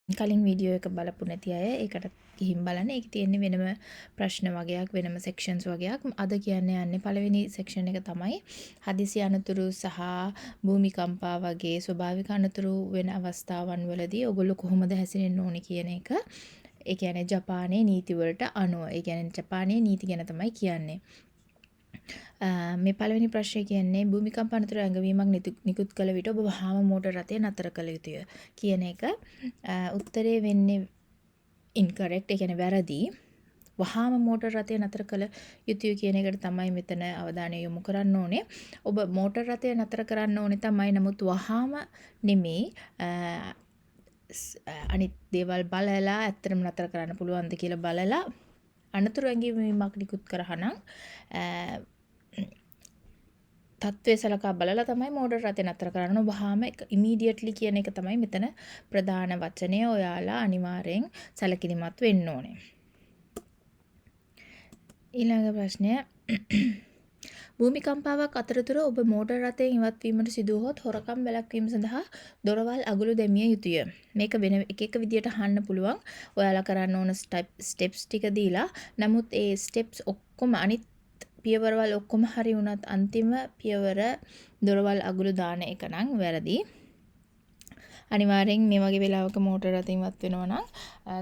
කලින් වීඩියෝ එක බලපු නැති අය ඒකට ගිහින් බලන්න. ඒකේ තියෙන්නේ වෙනම ප්‍රශ්න වගේක් වෙනම සෙක්ෂන්ස් වගේක්. අද කියන්න යන්නේ පළවෙනි සෙක්ෂන් එක තමයි හදිසි අනතුරු සහ භූමිකම්පා වගේ ස්වභාවික අනතුරු වෙන අවස්ථාවන් වලදී ඔයගොල්ලෝ කොහොමද හැසිරෙන්න ඕනේ කියන එක. ඒ කියන්නේ ජපානයේ නීති වලට අනුව. ඒ කියන්නේ ජපානයේ නීති ගැන තමයි කියන්නේ. මේ පළවෙනි ප්‍රශ්නය කියන්නේ භූමිකම්ප අනතුරු ඇඟවීමක් නිකුත් කළ විට ඔබ වහාම මෝටර් රථය නතර කළ යුතුය කියන එක. උත්තරේ වෙන්නේ incorrect. ඒ කියන්නේ වැරදි. වහාම මෝටර් රථය නතර කළ යුතුය කියන එකට තමයි මෙතන අවධානය යොමු කරන්න ඕනේ. ඔබ මෝටර් රථය නතර කරන්න ඕනේ තමයි. නමුත් වහාම නෙමෙයි. අනිත් දේවල් බලලා ඇත්තටම නතර කරන්න පුළුවන්ද කියලා බලලා අනතුරු ඇඟවීමක් නිකුත් කරහනම් තත්ත්වය සලකා බලලා තමයි මෝටර් රථය නතර කරන්න. වහාම ඉමීඩියට්ලි කියන එක තමයි මෙතන ප්‍රධාන වචනය. ඔයාලා අනිවාර්යෙන් සැලකිලිමත් වෙන්න ඕනේ. ඊළඟ ප්‍රශ්නය භූමිකම්පාවක් අතරතුර ඔබ මෝටර් රථයෙන් ඉවත් වීමට සිදු වුවහොත් හොරකම් වැළැක්වීම සඳහා දොරවල් අගුළු දැමිය යුතුය. මේක වෙන එක විදියට අහන්න පුළුවන්. ඔයාලා කරන්න ඕන ස්ටෙප්ස් ටික දීලා. නමුත් ඒ ස්ටෙප්ස් ඔක්කොම අනිත් පියවරවල් ඔක්කොම හරි වුණත් අන්තිම පියවර දොරවල් අගුළු දාන එක නම් වැරදි. අනිවාර්යෙන් මේ වගේ වෙලාවක මෝටර් රථයෙන් ඉවත් වෙනවා නම්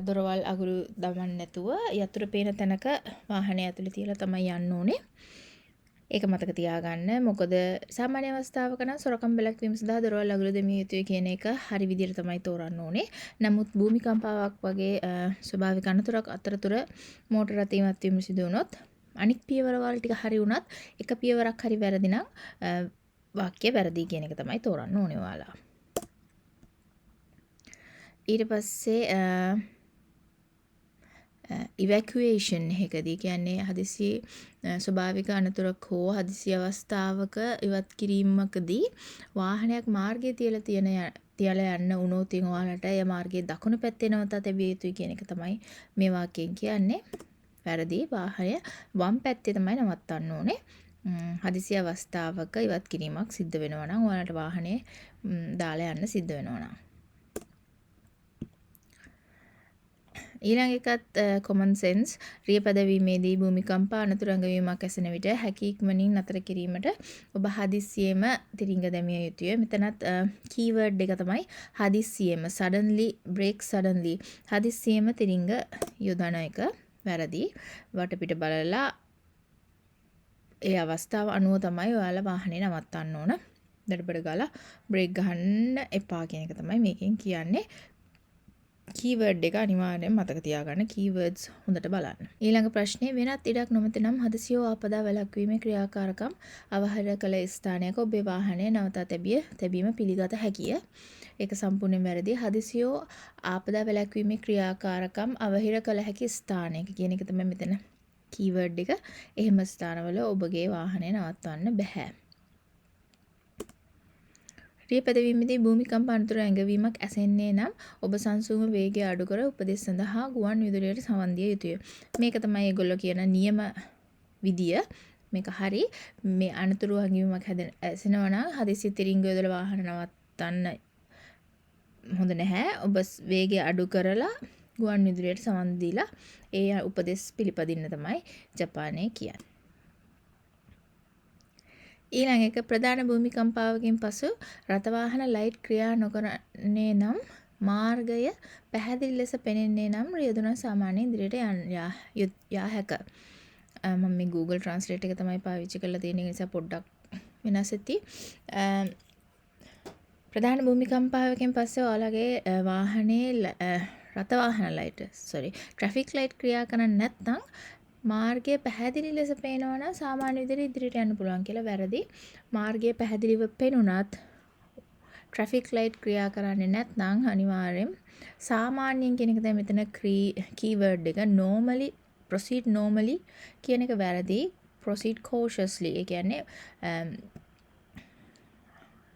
දොරවල් අගුළු දමන්න නැතුව යතුරු පේන තැනක වාහනය ඇතුලේ තියලා තමයි යන්න ඕනේ. ඒක මතක තියාගන්න. මොකද සාමාන්‍ය අවස්ථාවක නම් සොරකම් වැළැක්වීම සඳහා දොරවල් අගුළු දෙමිය යුතුයි කියන එක හරි විදිහට තමයි තෝරන්න ඕනේ. නමුත් භූමිකම්පාවක් වගේ ස්වභාවික අනතුරක් අතරතුර මෝටර් රථයෙන් ඉවත් වීම සිදු වුණොත් අනික් පියවරවල් ටික හරි වුණත් එක පියවරක් හරි වැරදි නම් වාක්‍ය වැරදි කියන එක තමයි තෝරන්න ඕනේ ඔයාලා. ඊට පස්සේ ඉවැකුවේෂන් එකදී කියන්නේ හදිසි ස්වභාවික අනතුරක් හෝ හදිසි අවස්ථාවක ඉවත් කිරීමකදී වාහනයක් මාර්ගයේ තියලා යන්න වුණොත් ඔයාලට ඒ මාර්ගයේ දකුණු පැත්තේ නවතා තැබිය යුතුයි කියන එක තමයි මේ වාක්‍යයෙන් කියන්නේ. වැරදි. වාහනය වම් පැත්තේ තමයි නවත්තන්න ඕනේ. හදිසි අවස්ථාවක ඉවත් කිරීමක් සිද්ධ වෙනවා නම් ඔයාලට වාහනේ දාලා යන්න සිද්ධ වෙනවා නම්. ඊළඟ එකත් common sense. රිය පැදවීමේදී භූමිකම්ප අනතුරු ඇඟවීමක් ඇසෙන විට හැකි ඉක්මනින් නතර කිරීමට ඔබ හදිස්සියෙම තිරිංග දැමිය යුතුය. මෙතනත් keyword එක තමයි හදිස්සියෙම. suddenly brake suddenly. හදිස්සියෙම තිරිංග යොදන එක වැරදි. වටපිට බලලා ඒ අවස්ථාව අනුව තමයි ඔයාලා වාහනේ නවත්තන්න ඕන. දඩබඩ ගාලා බ්‍රේක් ගහන්න එපා කියන එක තමයි මේකෙන් කියන්නේ. කීවර්ඩ් එක අනිවාර්යෙන් මතක තියාගන්න. කීවර්ඩ්ස් හොඳට බලන්න. ඊළඟ ප්‍රශ්නේ වෙනත් ඉඩක් නොමැති නම් හදිසියෝ ආපදා වැළැක්වීමේ ක්‍රියාකාරකම් අවහර කළ ස්ථානයක ඔබේ වාහනය නවතා තැබීම පිළිගත හැකිය. ඒක සම්පූර්ණයෙන් වැරදි. හදිසියෝ ආපදා වැළැක්වීමේ ක්‍රියාකාරකම් අවහිර කළ හැකි ස්ථානයක කියන එක තමයි මෙතන කීවර්ඩ් එක. එහෙම ස්ථානවල ඔබගේ වාහනය නවත්වන්න බෑ. රිය පැදවීමේදී භූමිකම්ප අනතුරු ඇඟවීමක් ඇසෙන්නේ නම් ඔබ සංසුන්ව වේගය අඩු කර උපදෙස් සඳහා ගුවන් විදුලියට සවන් දිය යුතුය. මේක තමයි ඒගොල්ලෝ කියන නියම විදිය. මේක හරි. මේ අනතුරු ඇඟවීමක් ඇසෙනවා නම් හදිසි තිරිංග යොදලා වාහන නවත්තන්න හොඳ නැහැ. ඔබ වේගය අඩු කරලා ගුවන් විදුලියට සවන් දීලා ඒ උපදෙස් පිළිපදින්න තමයි ජපානයේ කියන්නේ. ඊළඟ එක ප්‍රධාන භූමිකම්පාවකින් පසු රථවාහන ලයිට් ක්‍රියා නොකරන්නේ නම් මාර්ගය පැහැදිලි ලෙස පෙනෙන්නේ නම් රියදුරන් සාමාන්‍යයෙන් ඉදිරියට යා හැක. මම මේ Google Translate එක තමයි පාවිච්චි කරලා තියෙන නිසා පොඩ්ඩක් වෙනස් වෙති. ප්‍රධාන භූමිකම්පාවකින් පස්සේ ඔයාලගේ වාහනේ රථවාහන ලයිට් ට්‍රැෆික් ලයිට් ක්‍රියා කරන්නේ නැත්නම් මාර්ගය පැහැදිලි ලෙස පේනවා නම් සාමාන්‍ය විදිහට ඉදිරියට යන්න පුළුවන් කියලා වැරදි. මාර්ගය පැහැදිලිව පෙනුනත් ට්‍රැෆික් ලයිට් ක්‍රියා කරන්නේ නැත්නම් අනිවාර්යෙන් සාමාන්‍යයෙන් කියන එක තමයි මෙතන කීවර්ඩ් එක normally proceed normally කියන එක වැරදි. proceed cautiously. ඒ කියන්නේ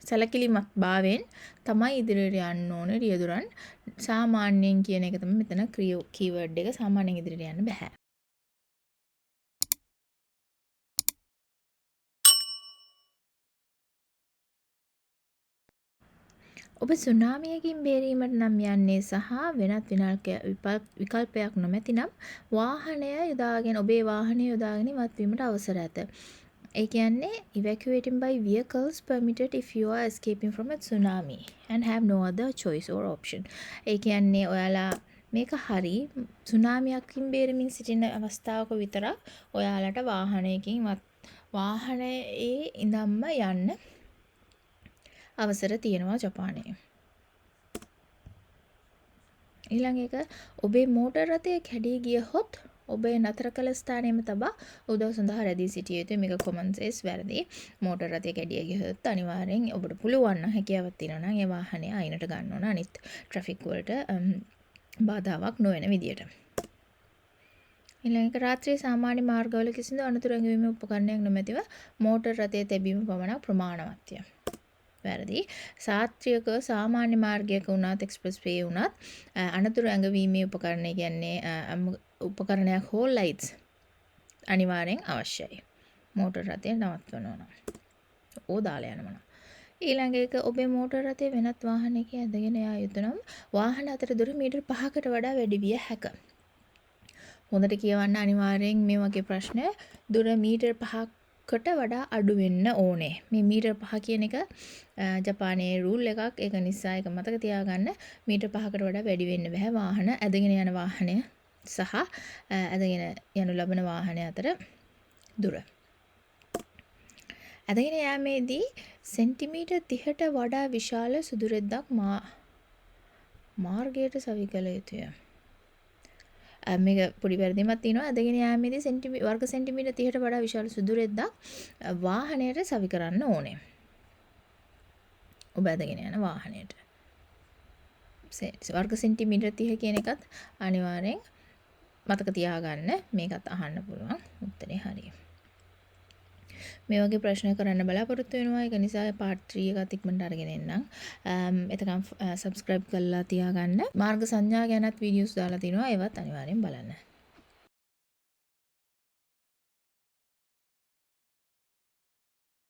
සැලකිලිමත් භාවයෙන් තමයි ඉදිරියට යන්න ඕනේ රියදුරන්. සාමාන්‍යයෙන් කියන එක තමයි මෙතන කීවර්ඩ් එක. සාමාන්‍යයෙන් ඉදිරියට යන්න බෑ. ඔබ සුනාමියකින් බේරීමට නම් යන්නේ සහ වෙනත් විකල්පයක් නොමැතිනම් ඔබේ වාහනය යොදාගෙන ඉවත්වීමට අවසර ඇත. ඒ කියන්නේ evacuating by vehicles permitted if you are escaping from a tsunami and have no other choice or option. ඒ කියන්නේ ඔයාලා මේක හරි සුනාමියකින් බේරමින් සිටින අවස්ථාවක විතරක් ඔයාලට වාහනයේ ඉඳන්ම යන්න අවසර තියෙනවා ජපානයේ. ඊළඟ එක ඔබේ මෝටර් රථය කැඩී ගියහොත් ඔබේ නතර කළ ස්ථානයේම තබා උදව් සඳහා රැඳී සිටිය යුතුයි. මේක කොමන් සෙන්ස් වැරදි. මෝටර් රථය කැඩී ගියහොත් අනිවාර්යෙන් ඔබට පුළුවන් නම් හැකියාවක් තියෙනවා නම් ඒ වාහනය අයිනට ගන්න ඕන අනිත් ට්‍රැෆික් වලට බාධාවක් නොවන විදියට. ඊළඟ එක රාත්‍රියේ සාමාන්‍ය මාර්ගවල කිසිදු අනතුරු ඇඟවීමේ උපකරණයක් නොමැතිව මෝටර් රථය තැබීම පමණක් ප්‍රමාණවත්ය. වැරදි. සාත්‍රියක සාමාන්‍ය මාර්ගයක වුණත් එක්ස්ප්‍රස් වේ වුණත් අනතුරු ඇඟවීමේ උපකරණය කියන්නේ උපකරණයක් හෝ ලයිට්ස් අනිවාර්යෙන් අවශ්‍යයි. මෝටර් රථය නවත්වනවා නම්. දාලා යනවා නම්. ඊළඟ එක ඔබේ මෝටර් රථය වෙනත් වාහනයක ඇදගෙන යා යුතු නම් වාහන අතර දුර මීටර් 5කට වඩා වැඩි විය හැකිය. හොඳට කියවන්න අනිවාර්යෙන් මේ වගේ ප්‍රශ්න දුර මීටර් 5කට වඩා අඩු වෙන්න ඕනේ. මේ මීටර් 5 කියන එක ජපානයේ රූල් එකක්. ඒක නිසා ඒක මතක තියාගන්න. මීටර් 5කට වඩා වැඩි වෙන්න බෑ වාහන ඇදගෙන යන වාහනය සහ ඇදගෙන යනු ලබන වාහනය අතර දුර. ඇදගෙන යාමේදී සෙන්ටිමීටර් 30ට වඩා විශාල සුදු රෙද්දක් මාර්ගයට සවි කළ යුතුය. මේක පොඩි වැරදීමක් තියෙනවා. ඇදගෙන යාමේදී වර්ග සෙන්ටිමීටර් 30ට වඩා විශාල සුදු රෙද්දක් වාහනයට සවි කරන්න ඕනේ. ඔබ ඇදගෙන යන වාහනයට. වර්ග සෙන්ටිමීටර් 30 කියන එකත් අනිවාර්යෙන් මතක තියාගන්න. මේකත් අහන්න පුළුවන්. උත්තරේ හරියි. මේ වගේ ප්‍රශ්න කරන්න බලාපොරොත්තු වෙනවා. ඒක නිසා part 3 එකත් ඉක්මනට අරගෙන එන්නම්. එතකම් subscribe කරලා තියාගන්න. මාර්ග සංඥා ගැනත් වීඩියෝස් දාලා තිනවා. ඒවත් අනිවාර්යෙන් බලන්න.